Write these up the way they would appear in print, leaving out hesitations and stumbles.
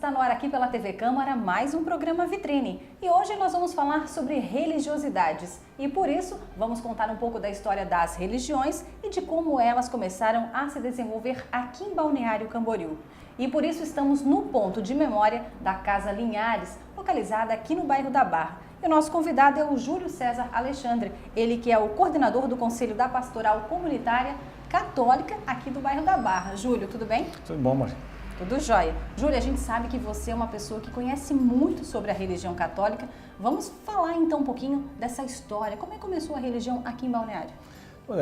Está no ar aqui pela TV Câmara mais um programa Vitrine. E hoje nós vamos falar sobre religiosidades. E por isso vamos contar um pouco da história das religiões e de como elas começaram a se desenvolver aqui em Balneário Camboriú. E por isso estamos no ponto de memória da Casa Linhares, localizada aqui no bairro da Barra. E o nosso convidado é o Júlio César Alexandre, ele que é o coordenador do Conselho da Pastoral Comunitária Católica aqui do bairro da Barra. Júlio, tudo bem? Tudo bom, Maria. Tudo jóia. Júlia, a gente sabe que você é uma pessoa que conhece muito sobre a religião católica. Vamos falar então um pouquinho dessa história. Como é que começou a religião aqui em Balneário?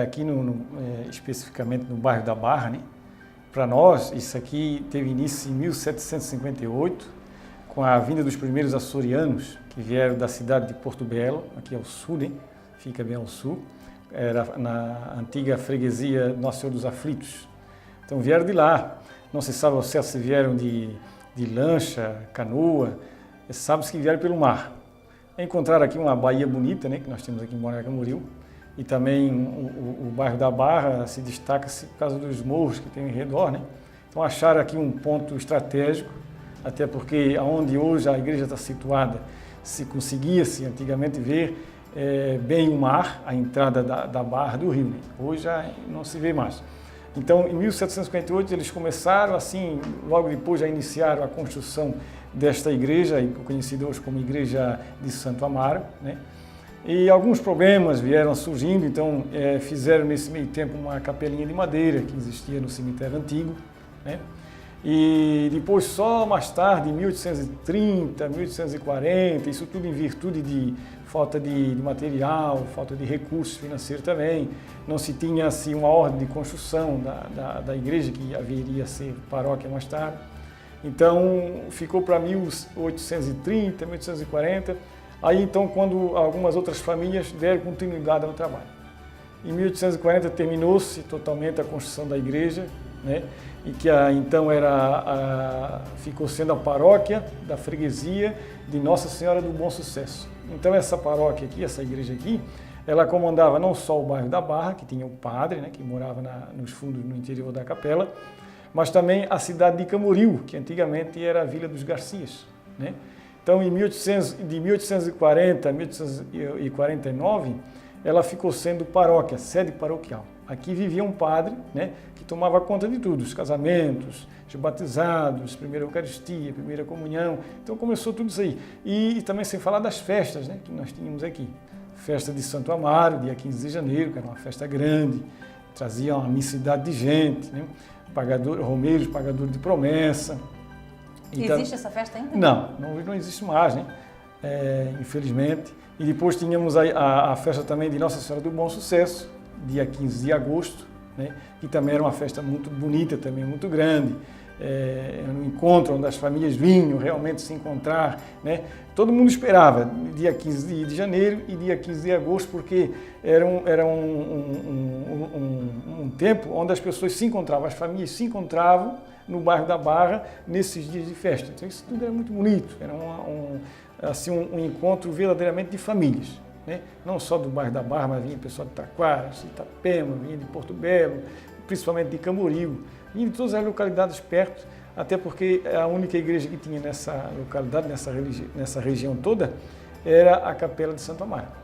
Aqui especificamente no bairro da Barra, né? Para nós, isso aqui teve início em 1758, com a vinda dos primeiros açorianos, que vieram da cidade de Porto Belo, aqui ao sul, né? Fica bem ao sul. Era na antiga freguesia Nosso Senhor dos Aflitos. Então vieram de lá. Não se sabe ao certo se vieram de lancha, canoa, sabe-se que vieram pelo mar. Encontraram aqui uma baía bonita, né, que nós temos aqui em Balneário Camboriú, e também o bairro da Barra se destaca por causa dos morros que tem em redor, né? Então acharam aqui um ponto estratégico, até porque onde hoje a igreja está situada, se conseguia-se antigamente ver bem o mar, a entrada da Barra do rio, né? Hoje já não se vê mais. Então, em 1758, eles começaram, assim, logo depois já iniciaram a construção desta igreja, conhecida hoje como Igreja de Santo Amaro, né? E alguns problemas vieram surgindo, então fizeram nesse meio tempo uma capelinha de madeira que existia no cemitério antigo, né? E depois, só mais tarde, em 1830, 1840, isso tudo em virtude de falta de material, falta de recursos financeiros também, não se tinha assim uma ordem de construção da igreja, que haveria a ser paróquia mais tarde. Então, ficou para 1830, 1840, aí então quando algumas outras famílias deram continuidade ao trabalho. Em 1840 terminou-se totalmente a construção da igreja, né? E que então ficou sendo a paróquia da freguesia de Nossa Senhora do Bom Sucesso. Então essa paróquia aqui, essa igreja aqui, ela comandava não só o bairro da Barra, que tinha o padre, né, que morava nos fundos, no interior da capela, mas também a cidade de Camboriú, que antigamente era a Vila dos Garcias, né? Então de 1840 a 1849, ela ficou sendo paróquia, sede paroquial. Aqui vivia um padre, né, que tomava conta de tudo, os casamentos, os batizados, primeira Eucaristia, primeira comunhão. Então começou tudo isso aí. E também sem falar das festas, né, que nós tínhamos aqui. Festa de Santo Amaro, dia 15 de janeiro, que era uma festa grande, trazia uma imensidade de gente, né, romeiros, pagadores de promessa. Existe essa festa ainda? Não existe mais, né, infelizmente. E depois tínhamos a festa também de Nossa Senhora do Bom Sucesso, dia 15 de agosto, né, que também era uma festa muito bonita, também muito grande, era um encontro onde as famílias vinham realmente se encontrar, né. Todo mundo esperava dia 15 de janeiro e dia 15 de agosto, porque era um tempo onde as pessoas se encontravam, as famílias se encontravam no bairro da Barra nesses dias de festa. Então isso tudo era muito bonito, era um encontro verdadeiramente de famílias, né? Não só do bairro da Barra, mas vinha pessoal de Taquara, de Itapema, vinha de Porto Belo, principalmente de Camboriú, vinha de todas as localidades perto, até porque a única igreja que tinha nessa localidade, nessa região toda, era a Capela de Santo Amaro.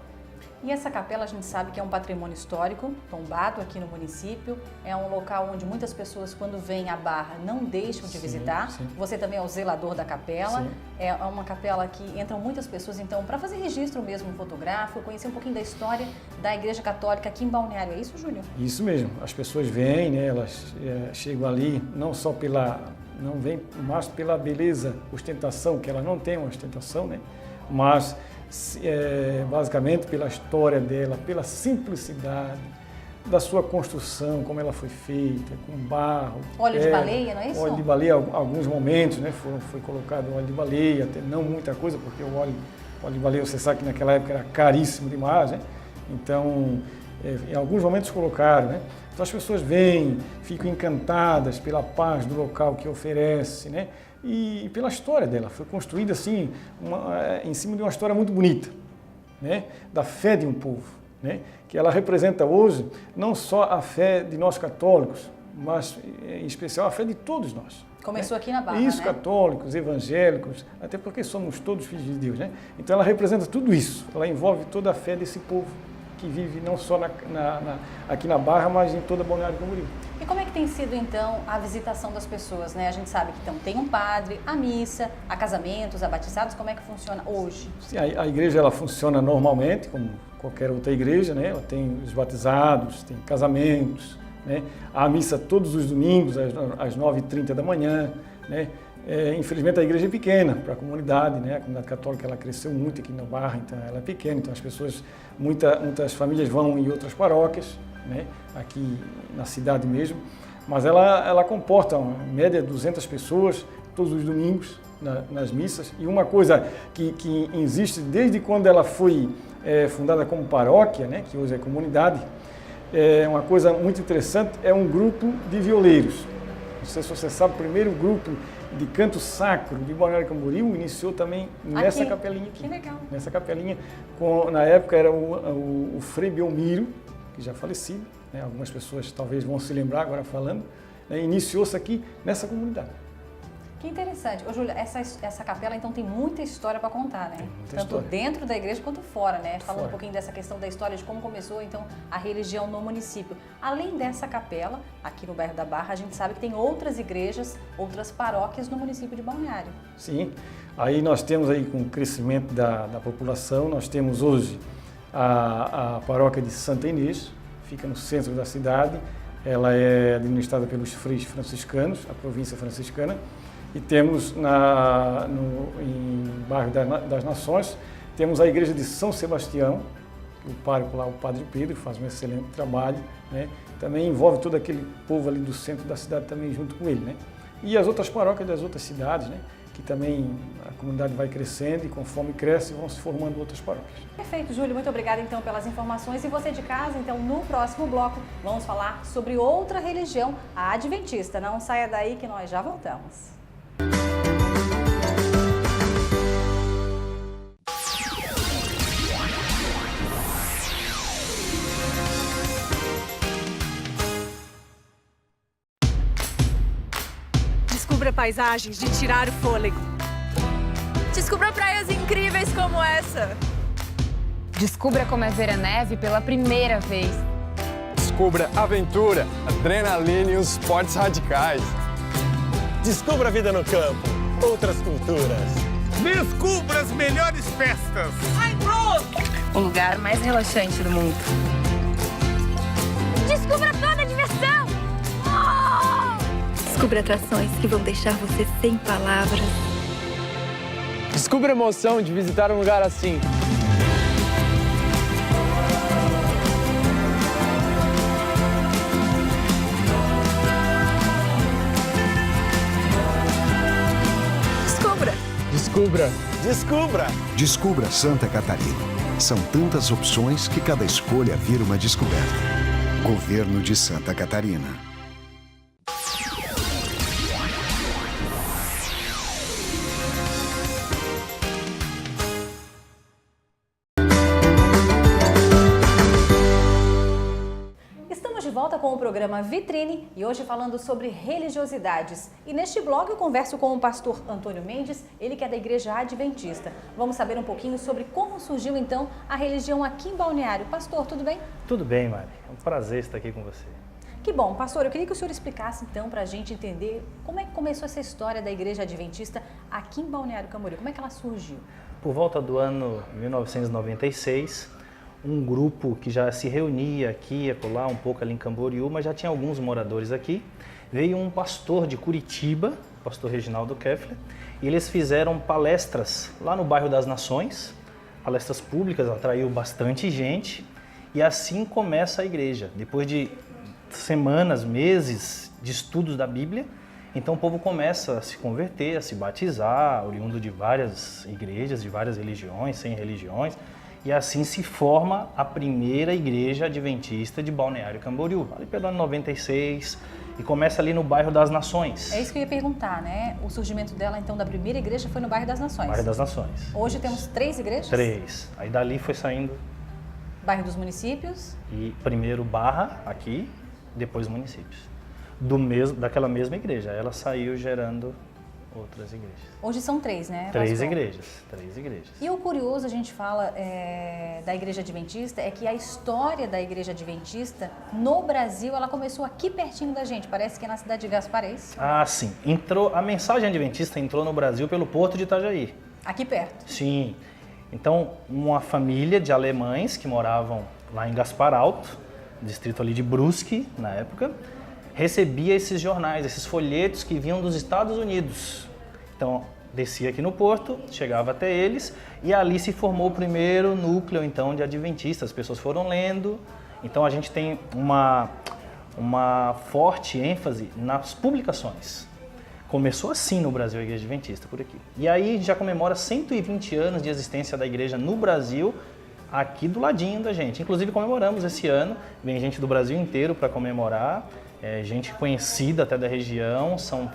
E essa capela a gente sabe que é um patrimônio histórico, tombado aqui no município, é um local onde muitas pessoas, quando vêm à Barra, não deixam de visitar. Sim. Você também é o zelador da capela, sim. É uma capela que entram muitas pessoas, então, para fazer registro mesmo fotográfico, conhecer um pouquinho da história da Igreja Católica aqui em Balneário, é isso, Júlio? Isso mesmo, as pessoas vêm, né, elas chegam ali, não vêm mais pela beleza, ostentação, que ela não tem uma ostentação, né, mas basicamente pela história dela, pela simplicidade da sua construção, como ela foi feita, com barro. Óleo de baleia, não é isso? Óleo de baleia, alguns momentos, né, foi colocado óleo de baleia, até não muita coisa, porque o óleo de baleia, você sabe que naquela época era caríssimo demais, né? Então, em alguns momentos colocaram, né? Então as pessoas vêm, ficam encantadas pela paz do local que oferece, né? E pela história dela. Foi construída assim, em cima de uma história muito bonita, né? Da fé de um povo, né? Que ela representa hoje não só a fé de nós católicos, mas em especial a fé de todos nós. Começou aqui na Barra, Isso, né? católicos, evangélicos, até porque somos todos filhos de Deus, né? Então ela representa tudo isso, ela envolve toda a fé desse povo que vive não só aqui na Barra, mas em toda Balneário Camboriú. E como é que tem sido, então, a visitação das pessoas, né? A gente sabe que então, tem um padre, a missa, a casamentos, a batizados, como é que funciona hoje? Sim, a igreja ela funciona normalmente, como qualquer outra igreja, né? Ela tem os batizados, tem casamentos, né? A missa todos os domingos, às 9h30 da manhã, né? Infelizmente a igreja é pequena para a comunidade, né? A comunidade católica ela cresceu muito aqui na Barra, então ela é pequena, então as pessoas, muitas famílias vão em outras paróquias, né? Aqui na cidade mesmo, mas ela comporta uma média de 200 pessoas todos os domingos nas missas. E uma coisa que existe desde quando ela foi fundada como paróquia, né? Que hoje é comunidade, uma coisa muito interessante, é um grupo de violeiros. Não sei se você sabe, o primeiro grupo de canto sacro de Balneário Camboriú iniciou também nessa capelinha aqui. Que legal. Nessa capelinha, na época era o Frei Belmiro, que já falecido, né? Algumas pessoas talvez vão se lembrar agora falando, né? Iniciou-se aqui nessa comunidade. Que interessante. Ô, Júlia, essa capela então tem muita história para contar, né? Muita Tanto história. dentro da igreja quanto fora, né? Falando Fora. um pouquinho dessa questão da história de como começou então a religião no município. Além dessa capela, aqui no bairro da Barra, a gente sabe que tem outras igrejas, outras paróquias no município de Balneário. Sim, aí nós temos aí com o crescimento da população, nós temos hoje a paróquia de Santa Inês, fica no centro da cidade, ela é administrada pelos freis franciscanos, a província franciscana, e temos em bairro das Nações, temos a igreja de São Sebastião, que o pároco lá, o Padre Pedro, faz um excelente trabalho, né? Também envolve todo aquele povo ali do centro da cidade também junto com ele, né? E as outras paróquias das outras cidades, né? Que também a comunidade vai crescendo e conforme cresce vão se formando outras paróquias. Perfeito, Júlio. Muito obrigada então pelas informações. E você de casa, então no próximo bloco vamos falar sobre outra religião, a adventista. Não saia daí que nós já voltamos. Descubra paisagens de tirar o fôlego. Descubra praias incríveis como essa. Descubra como é ver a neve pela primeira vez. Descubra aventura, adrenalina e os esportes radicais. Descubra a vida no campo, outras culturas. Descubra as melhores festas. O lugar mais relaxante do mundo. Descubra toda a diversão. Descubra atrações que vão deixar você sem palavras. Descubra a emoção de visitar um lugar assim. Descubra. Descubra! Descubra Santa Catarina. São tantas opções que cada escolha vira uma descoberta. Governo de Santa Catarina. Estamos de volta com o programa Vitrine e hoje falando sobre religiosidades. E neste blog eu converso com o pastor Antônio Mendes, ele que é da Igreja Adventista. Vamos saber um pouquinho sobre como surgiu então a religião aqui em Balneário. Pastor, tudo bem? Tudo bem, Mari. É um prazer estar aqui com você. Que bom. Pastor, eu queria que o senhor explicasse então para a gente entender como é que começou essa história da Igreja Adventista aqui em Balneário Camboriú. Como é que ela surgiu? Por volta do ano 1996, um grupo que já se reunia aqui e acolá, um pouco ali em Camboriú, mas já tinha alguns moradores aqui. Veio um pastor de Curitiba, o pastor Reginaldo Keffler, e eles fizeram palestras lá no bairro das Nações, palestras públicas, atraiu bastante gente, e assim começa a igreja. Depois de semanas, meses de estudos da Bíblia, então o povo começa a se converter, a se batizar, oriundo de várias igrejas, de várias religiões, 100 religiões, e assim se forma a primeira igreja adventista de Balneário Camboriú, ali pelo ano 96, e começa ali no bairro das Nações. É isso que eu ia perguntar, né? O surgimento dela, então, da primeira igreja foi no bairro das Nações. Bairro das Nações. Hoje temos 3 igrejas? 3. Aí dali foi saindo. Bairro dos Municípios. E primeiro Barra, aqui, depois municípios. daquela mesma igreja. Ela saiu gerando outras igrejas. Hoje são 3, né? Três igrejas. E o curioso, a gente fala da Igreja Adventista, é que a história da Igreja Adventista no Brasil, ela começou aqui pertinho da gente, parece que é na cidade de Gasparés. Ah, sim. A mensagem adventista entrou no Brasil pelo Porto de Itajaí. Aqui perto. Sim. Então, uma família de alemães que moravam lá em Gaspar Alto, distrito ali de Brusque, na época, recebia esses jornais, esses folhetos que vinham dos Estados Unidos. Então, descia aqui no Porto, chegava até eles e ali se formou o primeiro núcleo, então, de adventistas. As pessoas foram lendo. Então, a gente tem uma forte ênfase nas publicações. Começou assim no Brasil a Igreja Adventista, por aqui. E aí já comemora 120 anos de existência da igreja no Brasil, aqui do ladinho da gente. Inclusive comemoramos esse ano, vem gente do Brasil inteiro para comemorar, gente conhecida até da região, são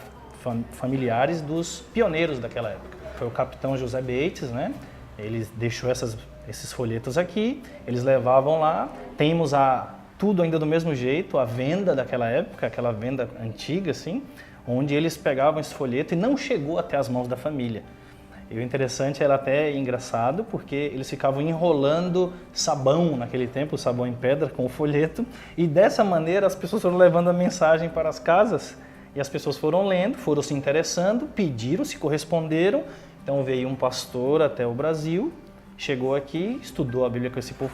familiares dos pioneiros daquela época. Foi o capitão José Bates, né? Ele deixou esses folhetos aqui, eles levavam lá, temos tudo ainda do mesmo jeito, a venda daquela época, aquela venda antiga assim, onde eles pegavam esse folheto e não chegou até as mãos da família. E o interessante era até engraçado, porque eles ficavam enrolando sabão naquele tempo, sabão em pedra com o folheto, e dessa maneira as pessoas foram levando a mensagem para as casas, e as pessoas foram lendo, foram se interessando, pediram, se corresponderam. Então veio um pastor até o Brasil, chegou aqui, estudou a Bíblia com esse povo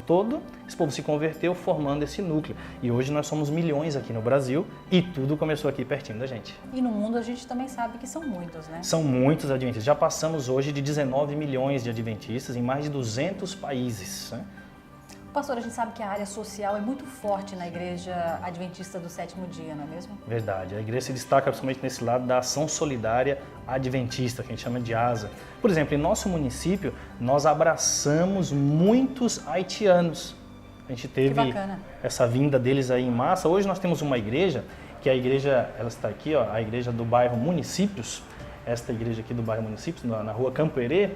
todo, esse povo se converteu formando esse núcleo. E hoje nós somos milhões aqui no Brasil e tudo começou aqui pertinho da gente. E no mundo a gente também sabe que são muitos, né? São muitos adventistas. Já passamos hoje de 19 milhões de adventistas em mais de 200 países, né? Pastor, a gente sabe que a área social é muito forte na Igreja Adventista do Sétimo Dia, não é mesmo? Verdade. A igreja se destaca principalmente nesse lado da ação solidária adventista, que a gente chama de ASA. Por exemplo, em nosso município, nós abraçamos muitos haitianos. A gente teve essa vinda deles aí em massa. Hoje nós temos uma igreja, que é a igreja, ela está aqui, ó, a igreja do bairro Municípios, esta igreja aqui do bairro Municípios, na rua Campo Herê.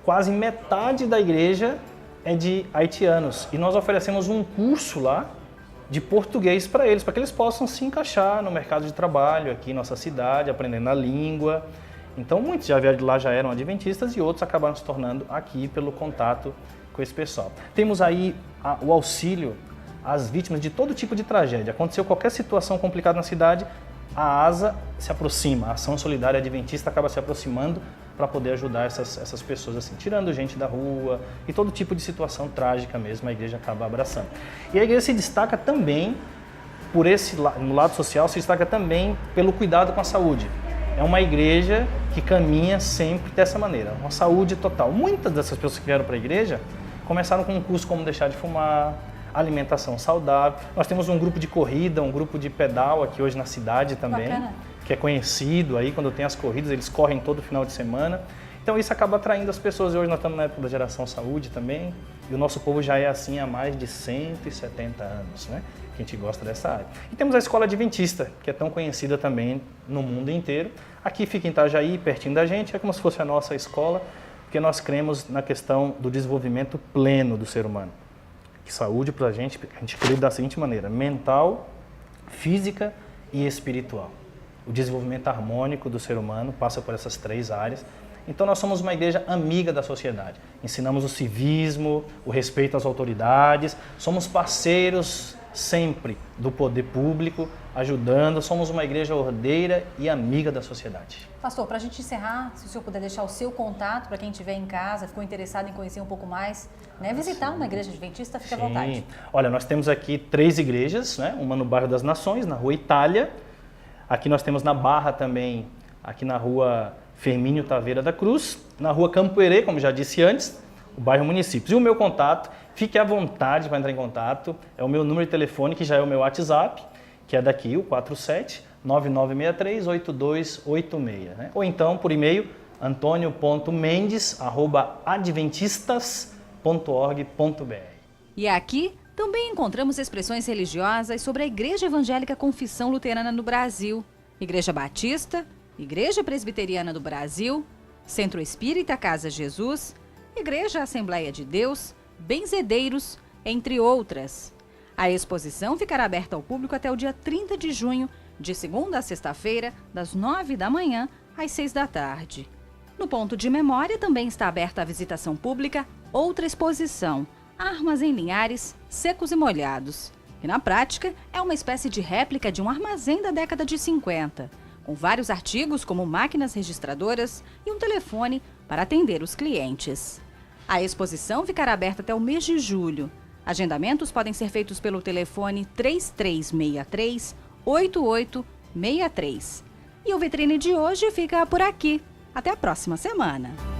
Quase metade da igreja é de haitianos e nós oferecemos um curso lá de português para eles que eles possam se encaixar no mercado de trabalho aqui em nossa cidade, aprendendo a língua. Então muitos já vieram de lá, já eram adventistas e outros acabaram se tornando aqui pelo contato com esse pessoal. Temos aí o auxílio às vítimas de todo tipo de tragédia. Aconteceu qualquer situação complicada na cidade, a ASA se aproxima, a Ação Solidária Adventista acaba se aproximando para poder ajudar essas pessoas, assim, tirando gente da rua e todo tipo de situação trágica mesmo, a igreja acaba abraçando. E a igreja se destaca também, no lado social, se destaca também pelo cuidado com a saúde. É uma igreja que caminha sempre dessa maneira, uma saúde total. Muitas dessas pessoas que vieram para a igreja começaram com um curso como deixar de fumar, alimentação saudável. Nós temos um grupo de corrida, um grupo de pedal aqui hoje na cidade também. Bacana. Que é conhecido aí, quando tem as corridas, eles correm todo final de semana. Então isso acaba atraindo as pessoas. E hoje nós estamos na época da geração saúde também, e o nosso povo já é assim há mais de 170 anos, né? Que a gente gosta dessa área. E temos a Escola Adventista, que é tão conhecida também no mundo inteiro. Aqui fica em Itajaí, pertinho da gente, é como se fosse a nossa escola, porque nós cremos na questão do desenvolvimento pleno do ser humano. Que saúde para a gente crê da seguinte maneira: mental, física e espiritual. O desenvolvimento harmônico do ser humano passa por essas 3 áreas. Então nós somos uma igreja amiga da sociedade. Ensinamos o civismo, o respeito às autoridades, somos parceiros sempre do poder público, ajudando, somos uma igreja ordeira e amiga da sociedade. Pastor, para a gente encerrar, se o senhor puder deixar o seu contato para quem estiver em casa, ficou interessado em conhecer um pouco mais, né? Visitar uma igreja adventista, fique à vontade. Olha, nós temos aqui 3 igrejas, né? Uma no bairro das Nações, na rua Itália. Aqui nós temos na Barra também, aqui na rua Firmínio Taveira da Cruz, na rua Campo Herê, como já disse antes, o bairro Municípios. E o meu contato, fique à vontade para entrar em contato, é o meu número de telefone, que já é o meu WhatsApp, que é daqui, o 47-9963-8286. Né? Ou então, por e-mail, antonio.mendes@adventistas.org.br. E aqui também encontramos expressões religiosas sobre a Igreja Evangélica Confissão Luterana no Brasil, Igreja Batista, Igreja Presbiteriana do Brasil, Centro Espírita Casa Jesus, Igreja Assembleia de Deus, Benzedeiros, entre outras. A exposição ficará aberta ao público até o dia 30 de junho, de segunda a sexta-feira, das 9 da manhã às 6 da tarde. No ponto de memória também está aberta à visitação pública outra exposição, Armas em Linhares, Secos e Molhados, que na prática é uma espécie de réplica de um armazém da década de 50, com vários artigos como máquinas registradoras e um telefone para atender os clientes. A exposição ficará aberta até o mês de julho. Agendamentos podem ser feitos pelo telefone 3363-8863. E o Vitrine de hoje fica por aqui. Até a próxima semana!